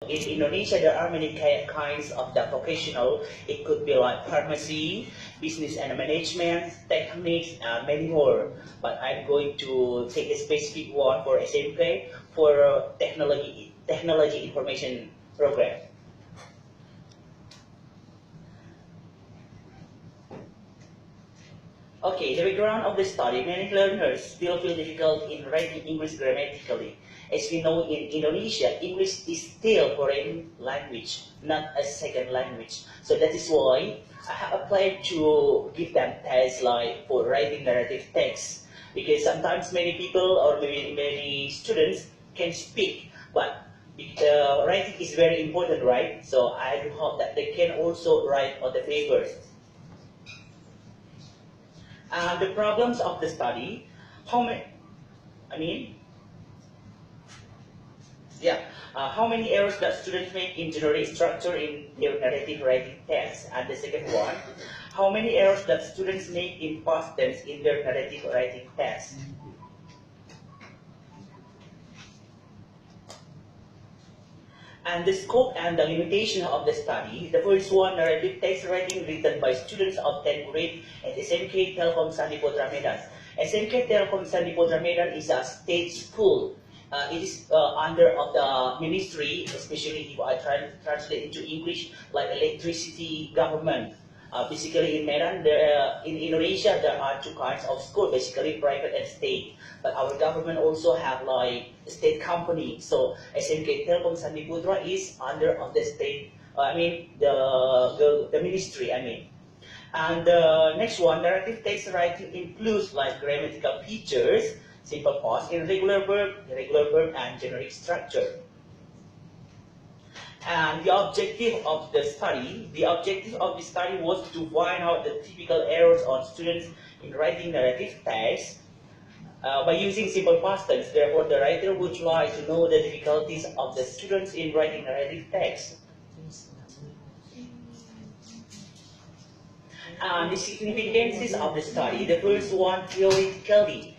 in Indonesia, there are many kinds of the vocational. It could be like pharmacy, business and management, techniques, and many more. But I'm going to take a specific one for SMK for technology information program. Okay, the background of the study, many learners still feel difficult in writing English grammatically. As we know, in Indonesia, English is still foreign language, not a second language. So that is why I have applied to give them tests like for writing narrative text. Because sometimes many people or maybe many students can speak, but writing is very important, right? So I do hope that they can also write on the papers. The problems of the study, how many errors that students make in generating structure in their narrative writing text? And the second one, how many errors that students make in past tense in their narrative writing text? And the scope and the limitation of the study. The first one, narrative text writing written by students of 10th grade at SMK Telkom Sandiputra Medan. SMK Telkom Sandiputra Medan is a state school. It is under of the ministry, especially if I try to translate into English, like electricity government. Basically in Medan, in Indonesia, there are two kinds of school, basically private and state. But our government also have like state company. So SMK Telkom Sandiputra is under of the state, the ministry, And the next one, narrative text writing includes like grammatical features, simple pause, irregular verb, and generic structure. And the objective of the study, was to find out the typical errors on students in writing narrative text by using simple past tense. Therefore, the writer would try to know the difficulties of the students in writing narrative text. And the significances of the study, the first one, theoretically,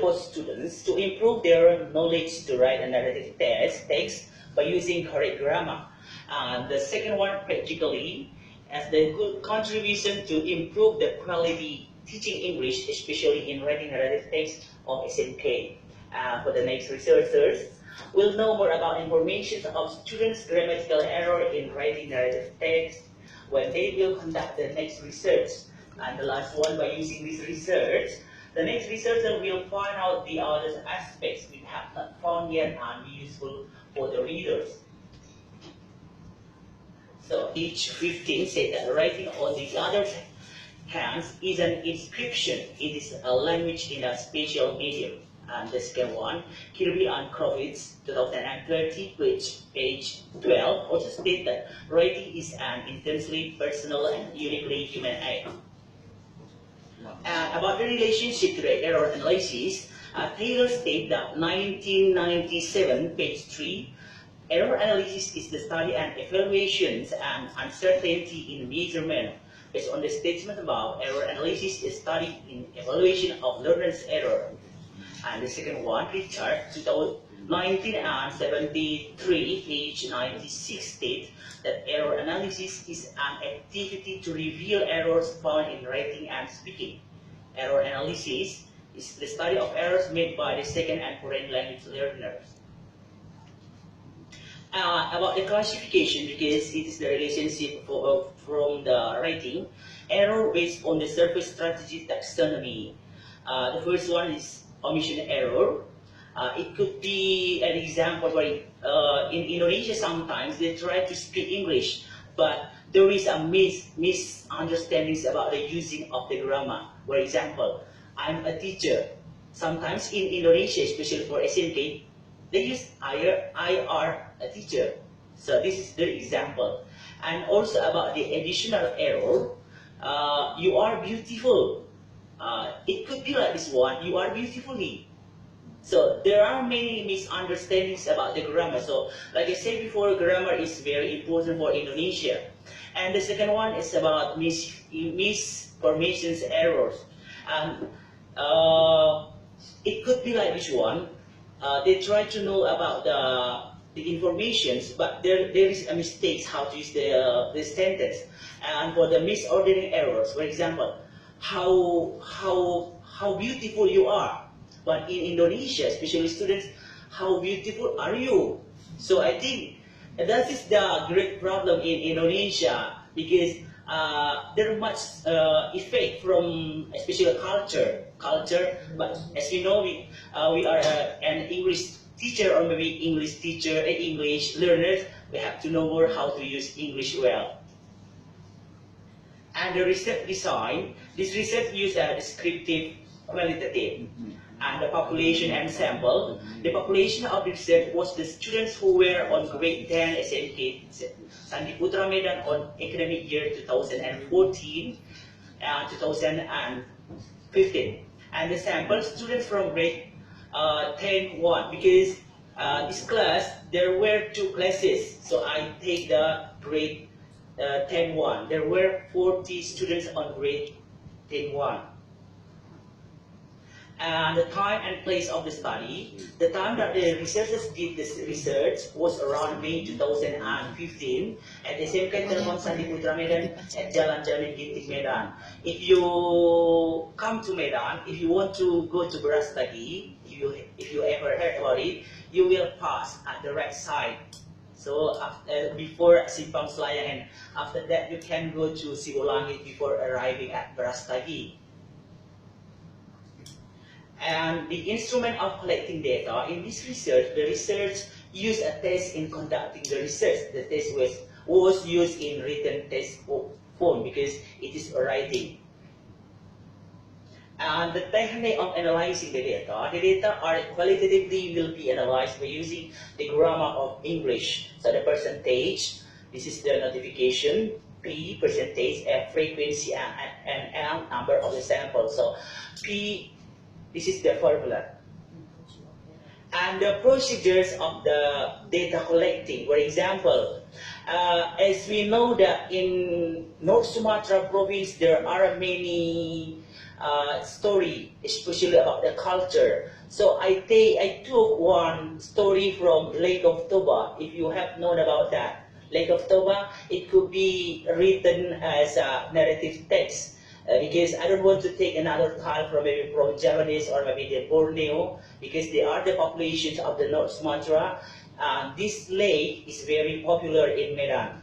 for students to improve their knowledge to write a narrative text by using correct grammar. And the second one, practically, as the good contribution to improve the quality teaching English, especially in writing narrative text of SMK. For the next researchers, we'll know more about information of students' grammatical error in writing narrative text when they will conduct the next research. And the last one, by using this research, the next researcher will find out the other aspects we have not found yet and be useful for the readers. So page 15 said that writing on the other hands is an inscription. It is a language in a spatial medium. And the second one, Kirby and Krovitz, 2030, page 12, also state that writing is an intensely personal and uniquely human act. About the relationship to the error analysis, Taylor stated that 1997, page 3, error analysis is the study and evaluations and uncertainty in measurement. Based on the statement above, error analysis is study in evaluation of learners' error. And the second one, Richard, 1973, page 96, states that error analysis is an activity to reveal errors found in writing and speaking. Error analysis is the study of errors made by the second and foreign language learners. About the classification, because it is the relationship from the writing, error based on the surface strategy taxonomy. The first one is omission error. It could be an example where in Indonesia sometimes they try to speak English, but there is a misunderstandings about the using of the grammar. For example, I'm a teacher. Sometimes in Indonesia, especially for SMK, they use I are a teacher. So this is the example. And also about the additional error, you are beautiful. It could be like this one, you are beautifully. So there are many misunderstandings about the grammar. So like I said before, grammar is very important for Indonesia. And the second one is about misformations errors. And it could be like this one. They try to know about the informations, but there is a mistakes how to use the sentence. And for the misordering errors, for example, how beautiful you are. But in Indonesia, especially students, how beautiful are you? So I think that is the great problem in Indonesia, because there are much effect from especially culture. But as you know, we are an English teacher, or maybe English teacher and English learners. We have to know more how to use English well. And the research design, this research uses a descriptive, qualitative, and the population and sample. The population of the research was the students who were on grade 10 SMK Sandiputra Medan on academic year 2014 and 2015. And the sample students from grade 10-1, because this class, there were 2 classes, so I take the grade 10-1. There were 40 students on grade 10-1. And the time and place of the study, the time that the researchers did this research was around May 2015 at the SMK Telkom Sandiputra Medan at Jalan Jamin Ginting Medan. If you come to Medan, if you want to go to Berastagi, if you ever heard about it, you will pass at the right side. So before Simpang Selayang, and after that you can go to Sibolangit before arriving at Berastagi. And the instrument of collecting data in this research, the research used a test in conducting the research. The test was used in written test form because it is writing. And the technique of analyzing the data are qualitatively will be analyzed by using the grammar of English. So the percentage, this is the notification, P, percentage, F, frequency, and L, number of the sample. So P, this is the formula. And the procedures of the data collecting. For example, as we know that in North Sumatra province, there are many stories, especially about the culture. So I took one story from Lake of Toba. If you have known about that, Lake of Toba, it could be written as a narrative text. Because I don't want to take another tile from maybe from Japanese or maybe the Borneo, because they are the populations of the North Sumatra. This lake is very popular in Medan.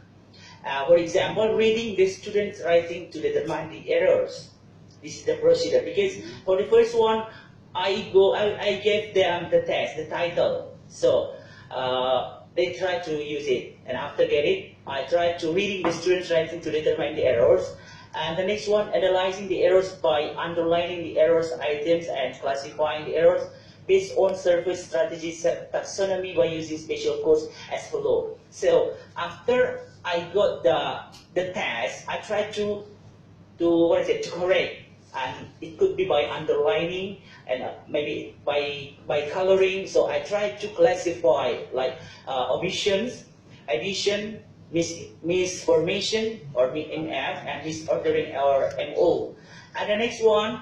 For example, reading the students writing to determine the errors. This is the procedure. Because for the first one, I gave them the text, the title. So they try to use it, and after get it, I try to reading the students writing to determine the errors. And the next one, analyzing the errors by underlining the errors items and classifying the errors based on surface strategy taxonomy by using special codes as follow. So after I got the test, I tried to correct, and it could be by underlining and maybe by coloring. So I tried to classify like omissions, addition, misformation or MF, and misordering or MO. And the next one,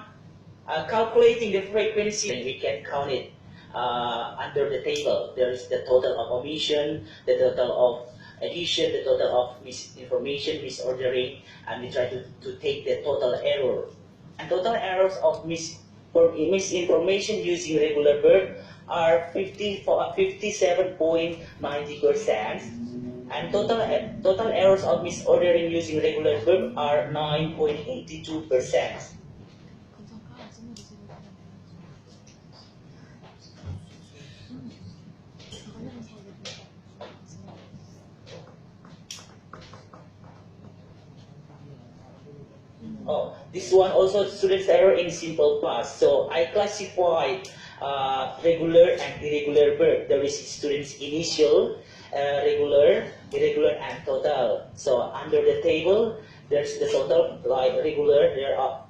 calculating the frequency, we can count it under the table. There is the total of omission, the total of addition, the total of misinformation, misordering, and we try to take the total error. And total errors of misinformation using regular verb are 57.90%. And total errors of misordering using regular verb are 9.82%. Oh, this one also students error in simple past. So I classify regular and irregular verb. There is students initial, regular, irregular, and total. So under the table, there's the total like regular.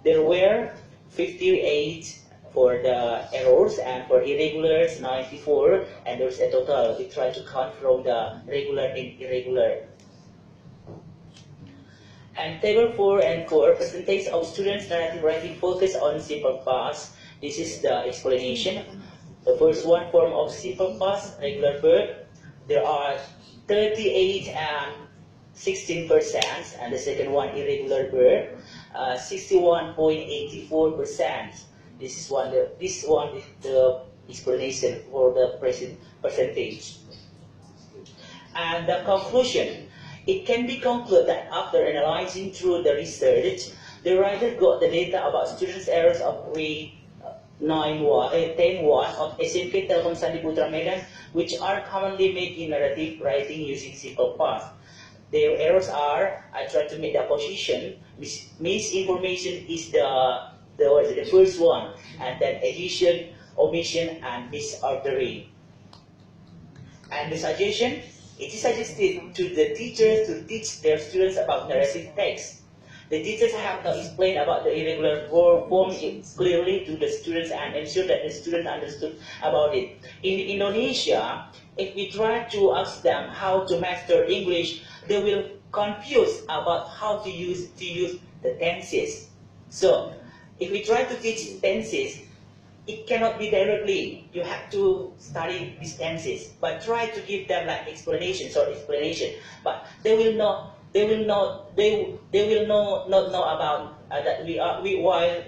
There were 58 for the errors, and for irregulars 94, and there's a total. We try to count from the regular and irregular. And table 4 and 4, percentage of students narrative writing focus on simple past. This is the explanation. The first one, form of simple past, regular verb. there are 38 and 16%, and the second one irregular birth, 61.84%. This one is the explanation for the present percentage. And the conclusion, it can be concluded that after analyzing through the research, the writer got the data about students' errors of grade 10.1 of SMK Telkom Sandi Putra Medan, which are commonly made in narrative writing using simple past. Their errors are, I try to make the position, misinformation is the first one, and then addition, omission, and misordering. And the suggestion, it is suggested to the teachers to teach their students about narrative text. The teachers have to explain about the irregular form clearly to the students and ensure that the students understood about it. In Indonesia, if we try to ask them how to master English, they will confuse about how to use the tenses. So, if we try to teach tenses, it cannot be directly. You have to study these tenses, but try to give them like explanation. But they will not know about that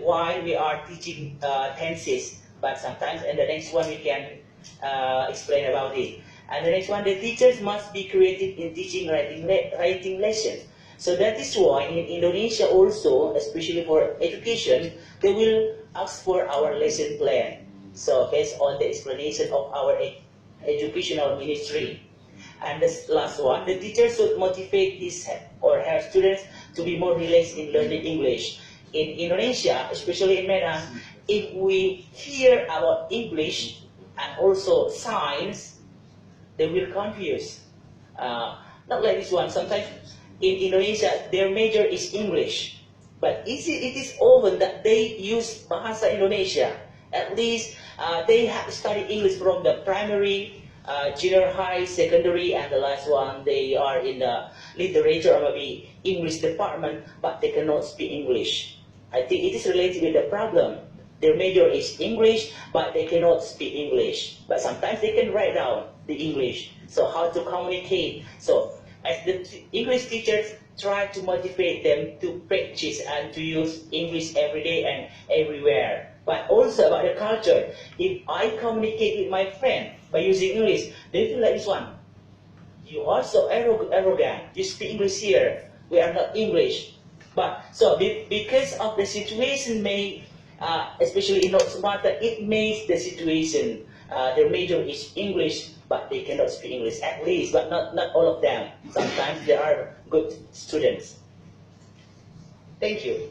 while we are teaching tenses. But sometimes in the next one we can explain about it. And the next one, the teachers must be creative in teaching writing lessons. So that is why in Indonesia also, especially for education, they will ask for our lesson plan. So based on the explanation of our educational ministry. And the last one, the teacher should motivate his or her students to be more relaxed in learning English. In Indonesia, especially in Medan, if we hear about English and also science, they will confuse. Not like this one. Sometimes in Indonesia, their major is English. But it is often that they use Bahasa Indonesia. At least they have studied English from the primary, junior high, secondary, and the last one, they are in the literature or maybe English department, but they cannot speak English. I think it is related with the problem. Their major is English, but they cannot speak English. But sometimes they can write down the English. So how to communicate? So as the English teachers try to motivate them to practice and to use English every day and everywhere. But also about the culture. If I communicate with my friend by using English, they feel like this one. You are so arrogant. You speak English here. We are not English. But so because of the situation especially in North Sumatra, it makes the situation, their major is English, but they cannot speak English at least, but not all of them. Sometimes they are good students. Thank you.